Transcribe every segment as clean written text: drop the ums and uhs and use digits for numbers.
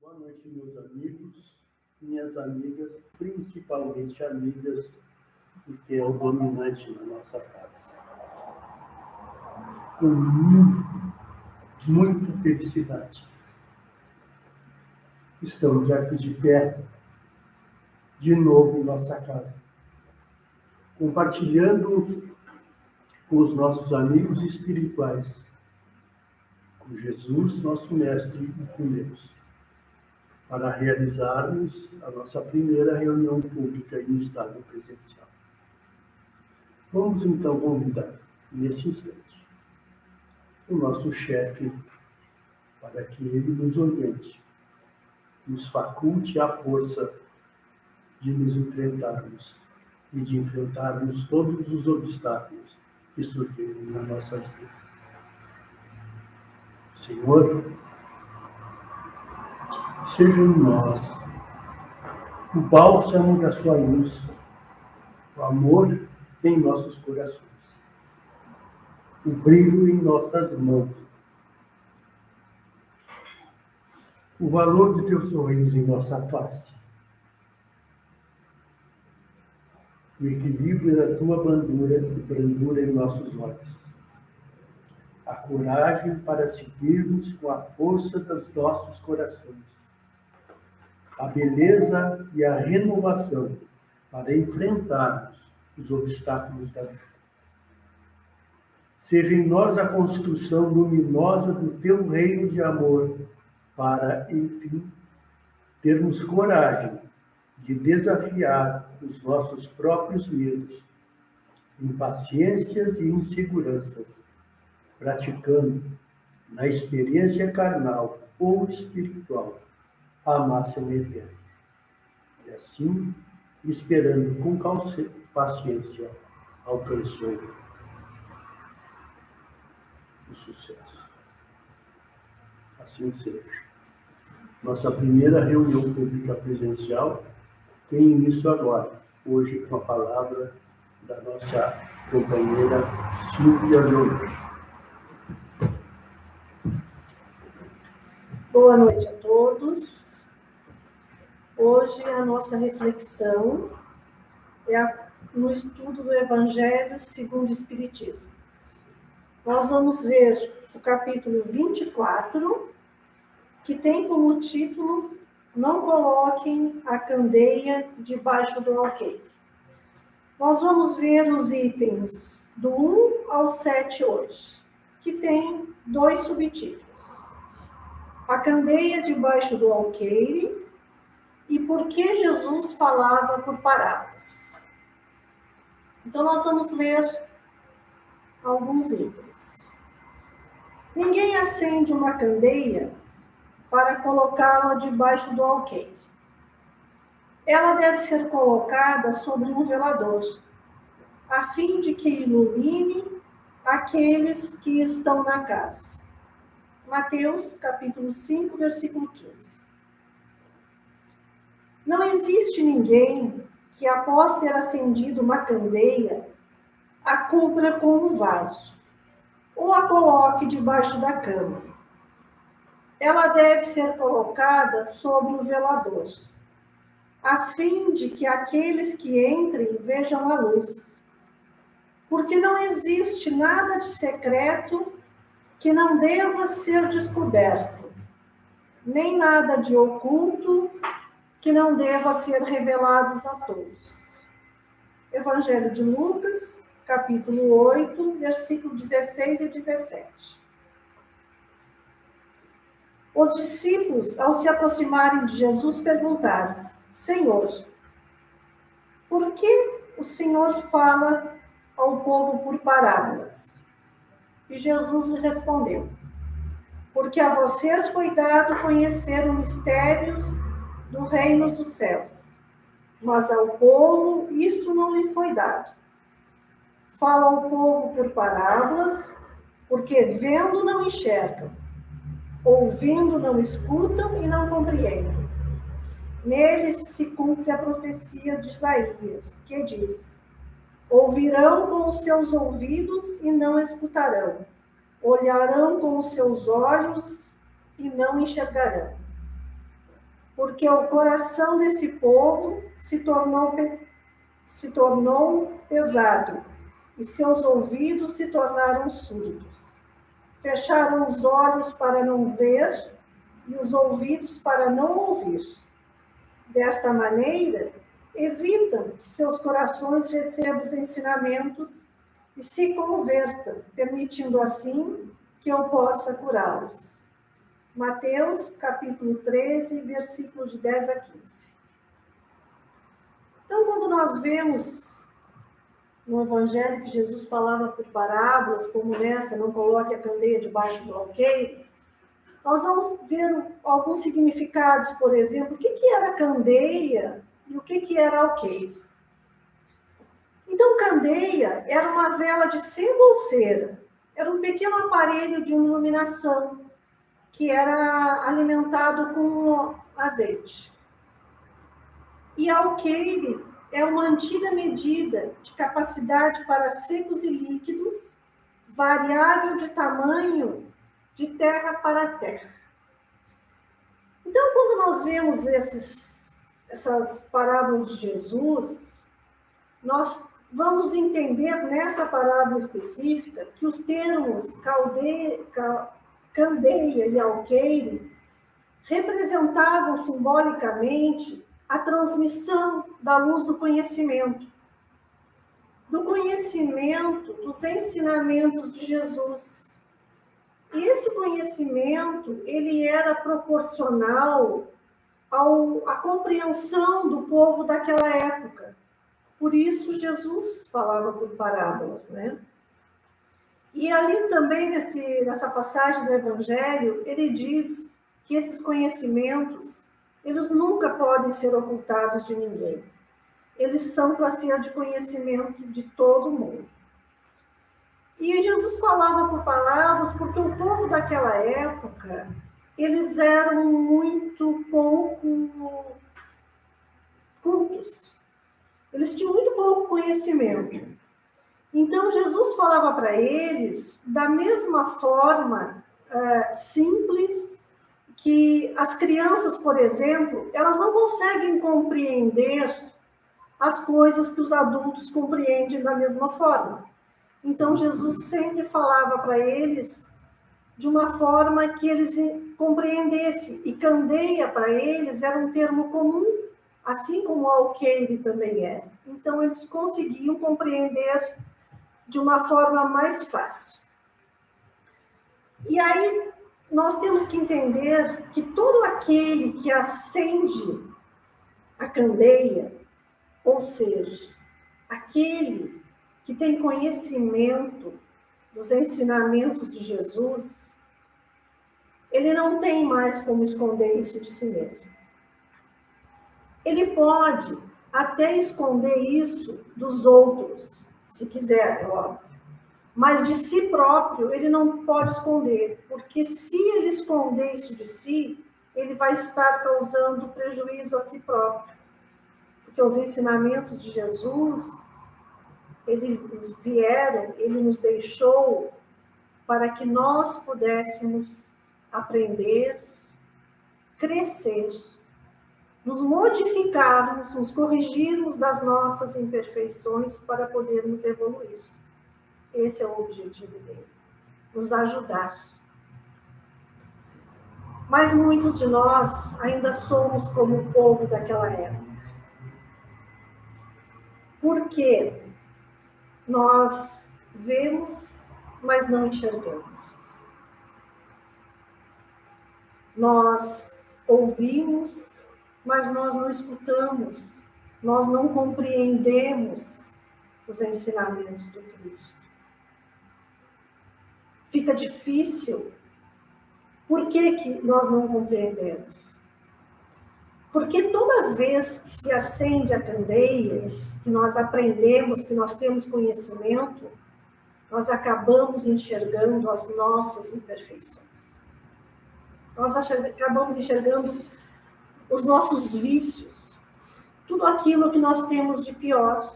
Boa noite, meus amigos, minhas amigas, principalmente amigas, que é o dominante na nossa casa. Com muita felicidade. Estamos aqui de pé, de novo em nossa casa, compartilhando com os nossos amigos espirituais, com Jesus, nosso mestre, e com Deus, para realizarmos a nossa primeira reunião pública em estado presencial. Vamos então convidar, nesse instante, o nosso chefe para que ele nos oriente, nos faculte a força de nos enfrentarmos e de enfrentarmos todos os obstáculos que surgirem nas nossas vidas. Senhor, seja em nós o bálsamo da sua luz, o amor em nossos corações, o brilho em nossas mãos, o valor de teu sorriso em nossa face, o equilíbrio da tua brandura em nossos olhos, a coragem para seguirmos com a força dos nossos corações, a beleza e a renovação para enfrentarmos os obstáculos da vida. Seja em nós a construção luminosa do teu reino de amor, para, enfim, termos coragem de desafiar os nossos próprios medos, impaciências e inseguranças, praticando, na experiência carnal ou espiritual, a máxima eterna. E assim, esperando com paciência, alcançou o sucesso. Assim seja. Nossa primeira reunião pública presencial tem início agora, hoje com a palavra da nossa companheira Silvia Leonor. Boa noite a todos. Hoje a nossa reflexão é no estudo do Evangelho segundo o Espiritismo. Nós vamos ver o capítulo 24, que tem como título Não coloquem a candeia debaixo do alqueire. Nós vamos ver os itens do 1 ao 7 hoje, que tem 2 subtítulos. A candeia debaixo do alqueire e por que Jesus falava por parábolas. Então, nós vamos ler alguns itens. Ninguém acende uma candeia para colocá-la debaixo do alqueire. Ela deve ser colocada sobre um velador, a fim de que ilumine aqueles que estão na casa. Mateus, capítulo 5, versículo 15. Não existe ninguém que, após ter acendido uma candeia, a cubra com um vaso, ou a coloque debaixo da cama. Ela deve ser colocada sobre o velador, a fim de que aqueles que entrem vejam a luz. Porque não existe nada de secreto que não deva ser descoberto, nem nada de oculto que não deva ser revelado a todos. Evangelho de Lucas, capítulo 8, versículo 16 e 17. Os discípulos, ao se aproximarem de Jesus, perguntaram: Senhor, por que o Senhor fala ao povo por parábolas? E Jesus lhe respondeu: porque a vocês foi dado conhecer os mistérios do reino dos céus, mas ao povo isto não lhe foi dado. Fala ao povo por parábolas, porque vendo não enxergam, ouvindo não escutam e não compreendem. Neles se cumpre a profecia de Isaías, que diz: ouvirão com os seus ouvidos e não escutarão, olharão com os seus olhos e não enxergarão. porque o coração desse povo se tornou pesado, e seus ouvidos se tornaram surdos. Fecharam os olhos para não ver e os ouvidos para não ouvir. Desta maneira, evitam que seus corações recebam os ensinamentos e se convertam, permitindo assim que eu possa curá-los. Mateus, capítulo 13, versículos de 10 a 15. Então, quando nós vemos no Evangelho que Jesus falava por parábolas, como nessa, não coloque a candeia debaixo do alqueire, nós vamos ver alguns significados, por exemplo, o que era candeia e o que era alqueire. Então, candeia era uma vela de sebo ou cera, era um pequeno aparelho de iluminação que era alimentado com azeite. E alqueire é uma antiga medida de capacidade para secos e líquidos, variável de tamanho de terra para terra. Então, quando nós vemos essas parábolas de Jesus, nós vamos entender nessa parábola específica que os termos candeia e alqueire representavam simbolicamente a transmissão da luz do conhecimento dos ensinamentos de Jesus. E esse conhecimento, ele era proporcional à compreensão do povo daquela época. Por isso, Jesus falava por parábolas, né? E ali também, nessa passagem do Evangelho, ele diz que esses conhecimentos, eles nunca podem ser ocultados de ninguém. Eles são para ser de conhecimento de todo mundo. E Jesus falava por palavras porque o povo daquela época, eles eram muito pouco cultos. Eles tinham muito pouco conhecimento. Então, Jesus falava para eles da mesma forma simples que as crianças, por exemplo, elas não conseguem compreender as coisas que os adultos compreendem da mesma forma. Então, Jesus sempre falava para eles de uma forma que eles compreendessem. E candeia, para eles, era um termo comum, assim como alqueire também é. Então, eles conseguiam compreender de uma forma mais fácil. E aí, nós temos que entender que todo aquele que acende a candeia, ou seja, aquele que tem conhecimento dos ensinamentos de Jesus, ele não tem mais como esconder isso de si mesmo. Ele pode até esconder isso dos outros, se quiser, é óbvio. Mas de si próprio, ele não pode esconder, porque se ele esconder isso de si, ele vai estar causando prejuízo a si próprio. Porque os ensinamentos de Jesus, eles vieram, ele nos deixou para que nós pudéssemos aprender, crescer, nos modificarmos, nos corrigirmos das nossas imperfeições para podermos evoluir. Esse é o objetivo dele, nos ajudar. Mas muitos de nós ainda somos como o povo daquela época. Porque nós vemos, mas não enxergamos. Nós ouvimos, mas nós não escutamos. Nós não compreendemos os ensinamentos do Cristo. Fica difícil. Por que nós não compreendemos? Porque toda vez que se acende a candeia, que nós aprendemos, que nós temos conhecimento, nós acabamos enxergando as nossas imperfeições. Nós acabamos enxergando os nossos vícios, tudo aquilo que nós temos de pior.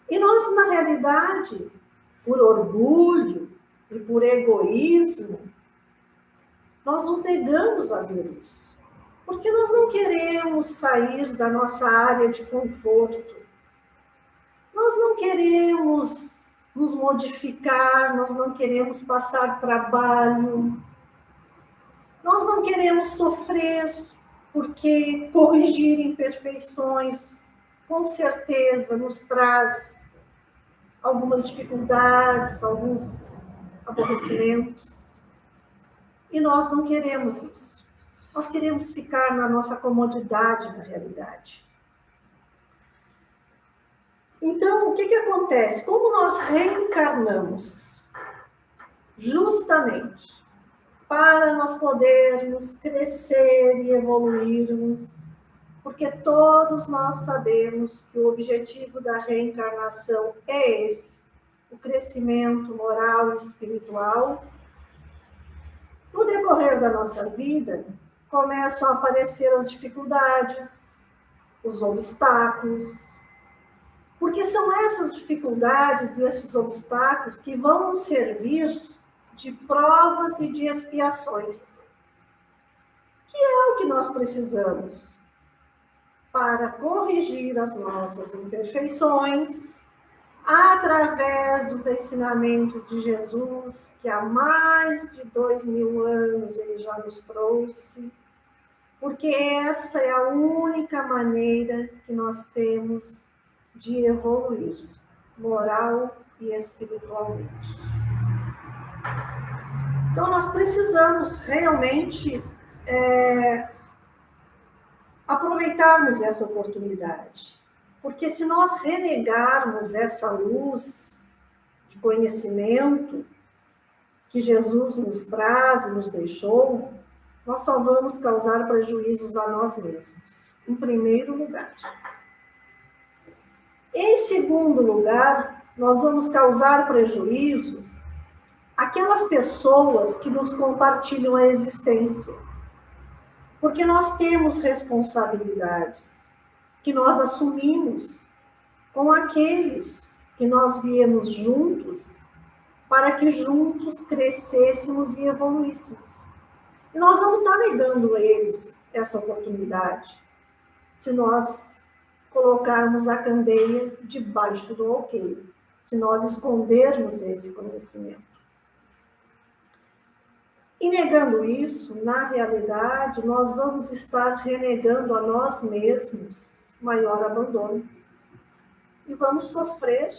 E nós, na realidade, por orgulho e por egoísmo, nós nos negamos a ver isso. Porque nós não queremos sair da nossa área de conforto. Nós não queremos nos modificar, nós não queremos passar trabalho, nós não queremos sofrer, porque corrigir imperfeições, com certeza, nos traz algumas dificuldades, alguns aborrecimentos. E nós não queremos isso. Nós queremos ficar na nossa comodidade, na realidade. Então, o que acontece? Como nós reencarnamos? Justamente para nós podermos crescer e evoluirmos, porque todos nós sabemos que o objetivo da reencarnação é esse, o crescimento moral e espiritual. No decorrer da nossa vida, começam a aparecer as dificuldades, os obstáculos, porque são essas dificuldades e esses obstáculos que vão nos servir de provas e de expiações, que é o que nós precisamos para corrigir as nossas imperfeições, através dos ensinamentos de Jesus, que há mais de 2000 anos ele já nos trouxe, porque essa é a única maneira que nós temos de evoluir, moral e espiritualmente. Então, nós precisamos realmente aproveitarmos essa oportunidade, porque se nós renegarmos essa luz de conhecimento que Jesus nos traz e nos deixou, nós só vamos causar prejuízos a nós mesmos, em primeiro lugar. Em segundo lugar, nós vamos causar prejuízos àquelas pessoas que nos compartilham a existência. Porque nós temos responsabilidades que nós assumimos com aqueles que nós viemos juntos, para que juntos crescêssemos e evoluíssemos. E nós vamos estar negando a eles essa oportunidade, se nós colocarmos a candeia debaixo do alqueire, se nós escondermos esse conhecimento. E negando isso, na realidade, nós vamos estar renegando a nós mesmos maior abandono. E vamos sofrer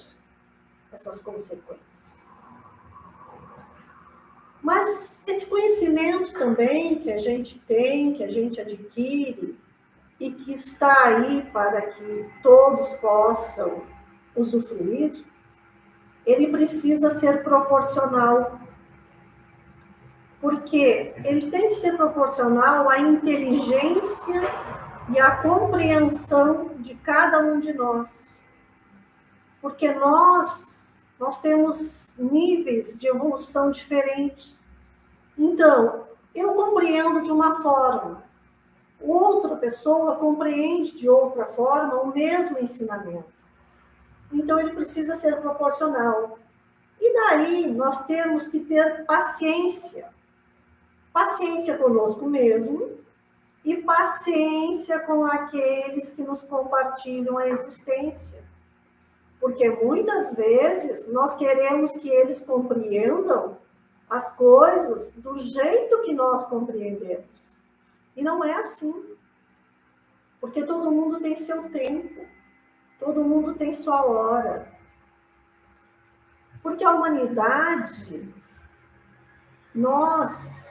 essas consequências. Mas esse conhecimento também que a gente tem, que a gente adquire, e que está aí para que todos possam usufruir, ele precisa ser proporcional. Porque ele tem que ser proporcional à inteligência e à compreensão de cada um de nós. Porque nós temos níveis de evolução diferentes. Então, eu compreendo de uma forma, outra pessoa compreende de outra forma o mesmo ensinamento. Então, ele precisa ser proporcional. E daí, nós temos que ter paciência. Paciência conosco mesmo e paciência com aqueles que nos compartilham a existência. Porque muitas vezes nós queremos que eles compreendam as coisas do jeito que nós compreendemos. E não é assim. Porque todo mundo tem seu tempo, todo mundo tem sua hora. Porque a humanidade, nós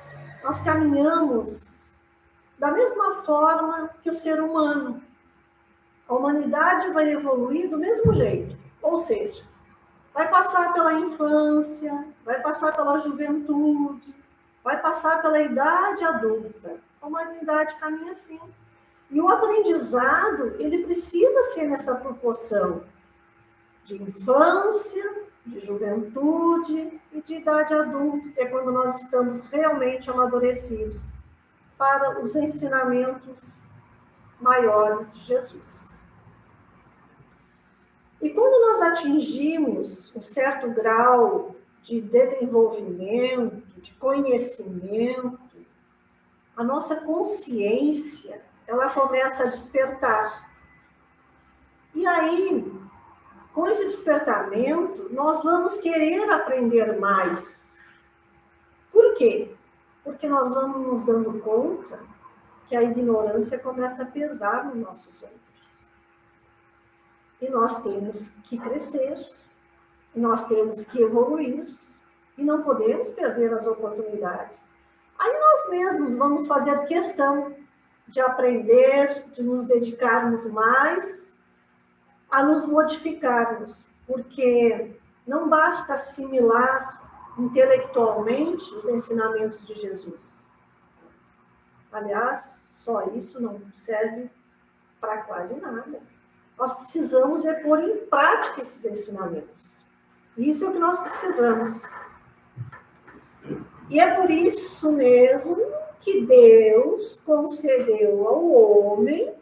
caminhamos da mesma forma que o ser humano. A humanidade vai evoluir do mesmo jeito. Ou seja, vai passar pela infância, vai passar pela juventude, vai passar pela idade adulta. A humanidade caminha assim. E o aprendizado, ele precisa ser nessa proporção de infância, de juventude e de idade adulta, que é quando nós estamos realmente amadurecidos para os ensinamentos maiores de Jesus. E quando nós atingimos um certo grau de desenvolvimento, de conhecimento, a nossa consciência, ela começa a despertar. E aí, com esse despertamento, nós vamos querer aprender mais. Por quê? Porque nós vamos nos dando conta que a ignorância começa a pesar nos nossos ombros. E nós temos que crescer, nós temos que evoluir, e não podemos perder as oportunidades. Aí nós mesmos vamos fazer questão de aprender, de nos dedicarmos mais, a nos modificarmos, porque não basta assimilar intelectualmente os ensinamentos de Jesus. Aliás, só isso não serve para quase nada. Nós precisamos pôr em prática esses ensinamentos. Isso é o que nós precisamos. E é por isso mesmo que Deus concedeu ao homem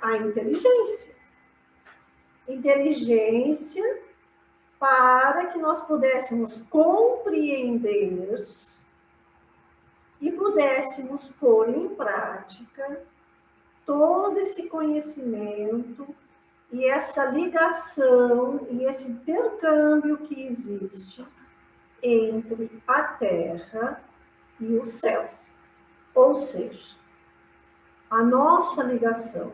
a inteligência. Inteligência para que nós pudéssemos compreender e pudéssemos pôr em prática todo esse conhecimento e essa ligação e esse intercâmbio que existe entre a Terra e os céus. Ou seja, a nossa ligação.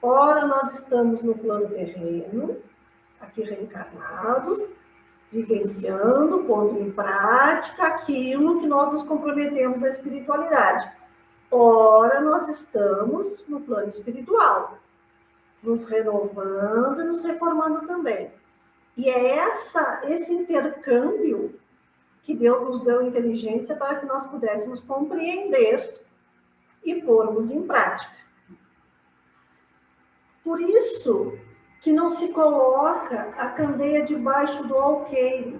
Ora, nós estamos no plano terreno, aqui reencarnados, vivenciando, pondo em prática aquilo que nós nos comprometemos na espiritualidade. Ora, nós estamos no plano espiritual, nos renovando e nos reformando também. E é esse intercâmbio que Deus nos deu inteligência para que nós pudéssemos compreender e pormos em prática. Por isso que não se coloca a candeia debaixo do alqueire.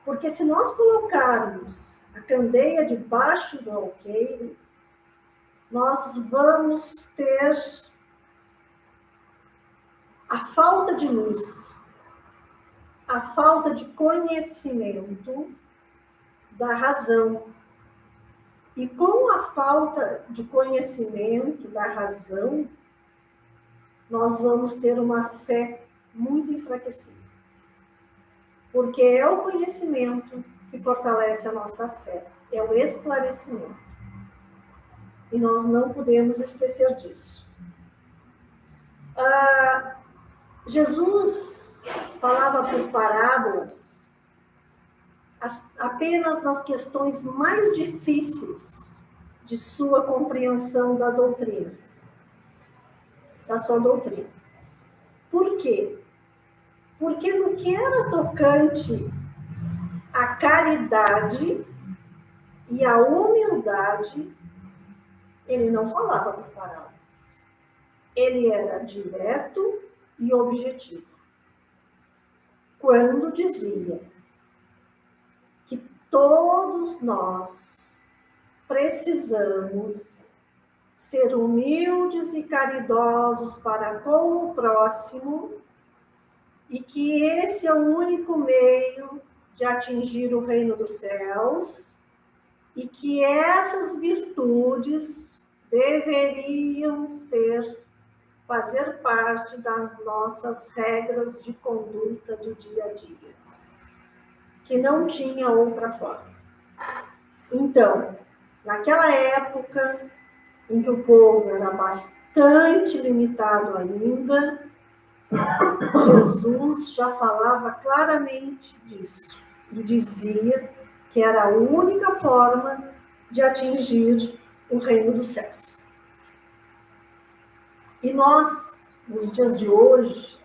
Porque se nós colocarmos a candeia debaixo do alqueire, nós vamos ter a falta de luz, a falta de conhecimento da razão. E com a falta de conhecimento da razão, nós vamos ter uma fé muito enfraquecida. Porque é o conhecimento que fortalece a nossa fé, é o esclarecimento. E nós não podemos esquecer disso. Jesus falava por parábolas apenas nas questões mais difíceis de sua compreensão da doutrina, da sua doutrina. Por quê? Porque no que era tocante à caridade e à humildade, ele não falava por parábolas. Ele era direto e objetivo. Quando dizia que todos nós precisamos ser humildes e caridosos para com o próximo e que esse é o único meio de atingir o reino dos céus e que essas virtudes deveriam fazer parte das nossas regras de conduta do dia a dia, que não tinha outra forma. Então, naquela época em que o povo era bastante limitado ainda, Jesus já falava claramente disso e dizia que era a única forma de atingir o reino dos céus. E nós, nos dias de hoje,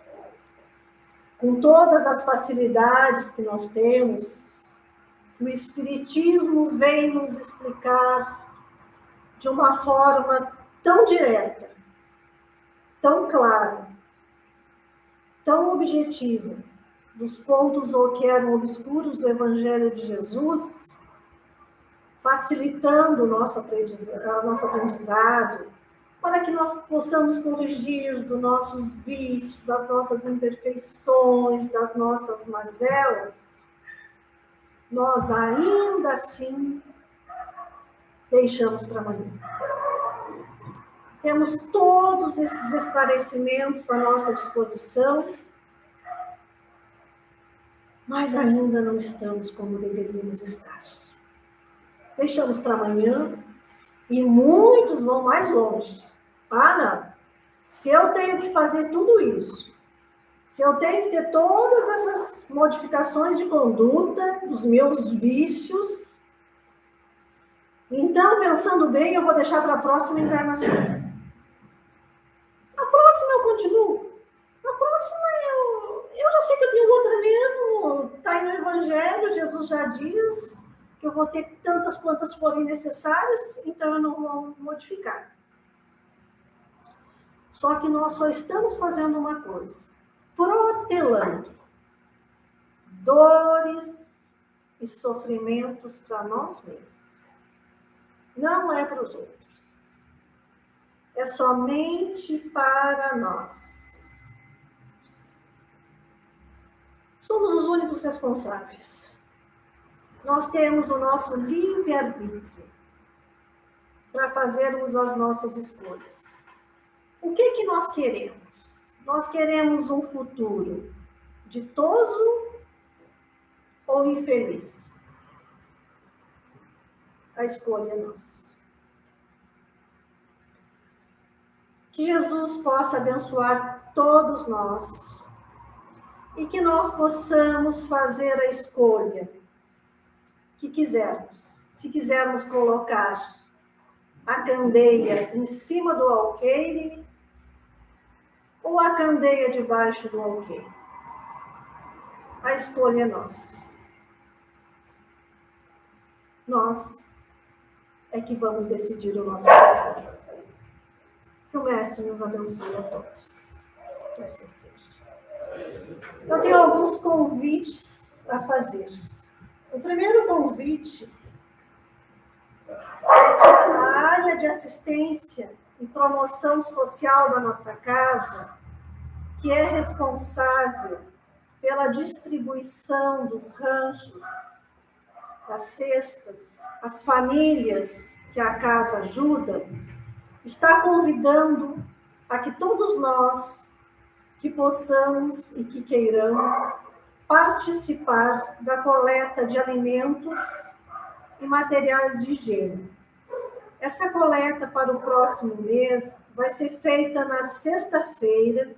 com todas as facilidades que nós temos, o Espiritismo vem nos explicar de uma forma tão direta, tão clara, tão objetiva, dos pontos que eram obscuros do Evangelho de Jesus, facilitando o nosso aprendizado, para que nós possamos corrigir dos nossos vícios, das nossas imperfeições, das nossas mazelas, nós ainda assim deixamos para amanhã. Temos todos esses esclarecimentos à nossa disposição, mas ainda não estamos como deveríamos estar. Deixamos para amanhã e muitos vão mais longe. Ah, não. Se eu tenho que fazer tudo isso, se eu tenho que ter todas essas modificações de conduta, dos meus vícios, então, pensando bem, eu vou deixar para a próxima encarnação. A próxima eu continuo. A próxima eu já sei que eu tenho outra mesmo. Está aí no Evangelho, Jesus já diz que eu vou ter tantas quantas forem necessárias, então eu não vou modificar. Só que nós só estamos fazendo uma coisa, protelando dores e sofrimentos para nós mesmos. Não é para os outros. É somente para nós. Somos os únicos responsáveis. Nós temos o nosso livre-arbítrio para fazermos as nossas escolhas. O que nós queremos? Nós queremos um futuro ditoso ou infeliz? A escolha é nossa. Que Jesus possa abençoar todos nós e que nós possamos fazer a escolha que quisermos. Se quisermos colocar a candeia em cima do alqueire ou a candeia debaixo do alqueire. A escolha é nossa. Nós é que vamos decidir o nosso futuro. Que o Mestre nos abençoe a todos. Que assim seja. Eu tenho alguns convites a fazer. O primeiro convite é que a área de assistência e promoção social da nossa casa, que é responsável pela distribuição dos ranchos, das cestas, as famílias que a casa ajuda, está convidando a que todos nós que possamos e que queiramos participar da coleta de alimentos e materiais de higiene. Essa coleta para o próximo mês vai ser feita na sexta-feira,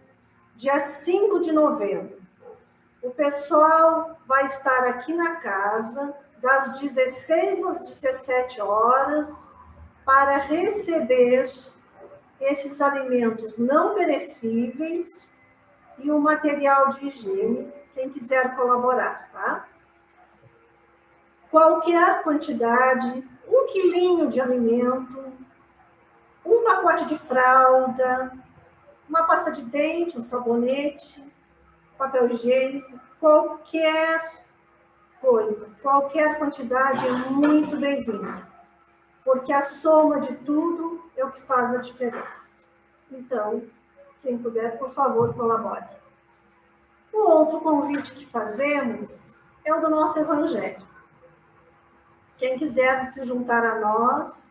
dia 5 de novembro. O pessoal vai estar aqui na casa das 16 às 17 horas para receber esses alimentos não perecíveis e o material de higiene, quem quiser colaborar, tá? Qualquer quantidade, 1 quilinho de alimento, um pacote de fralda, uma pasta de dente, um sabonete, papel higiênico, qualquer coisa, qualquer quantidade é muito bem-vinda, porque a soma de tudo é o que faz a diferença. Então, quem puder, por favor, colabore. O outro convite que fazemos é o do nosso Evangelho. Quem quiser se juntar a nós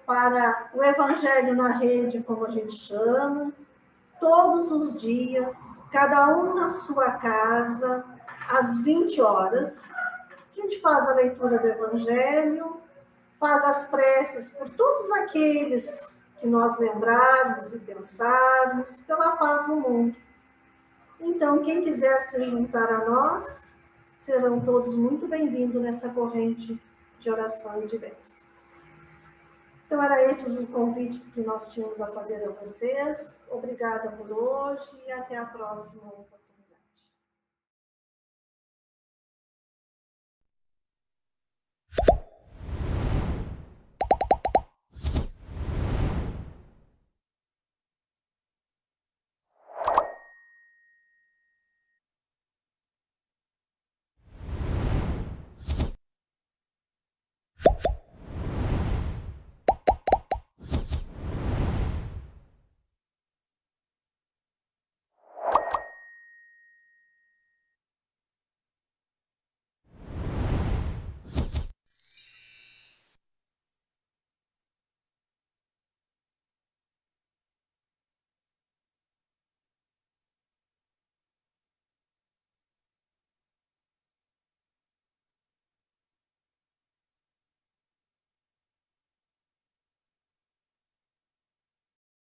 para o Evangelho na rede, como a gente chama, todos os dias, cada um na sua casa, às 20 horas, a gente faz a leitura do Evangelho, faz as preces por todos aqueles que nós lembrarmos e pensarmos, pela paz no mundo. Então, quem quiser se juntar a nós, serão todos muito bem-vindos nessa corrente de oração e de bênçãos. Então, eram esses os convites que nós tínhamos a fazer a vocês. Obrigada por hoje e até a próxima.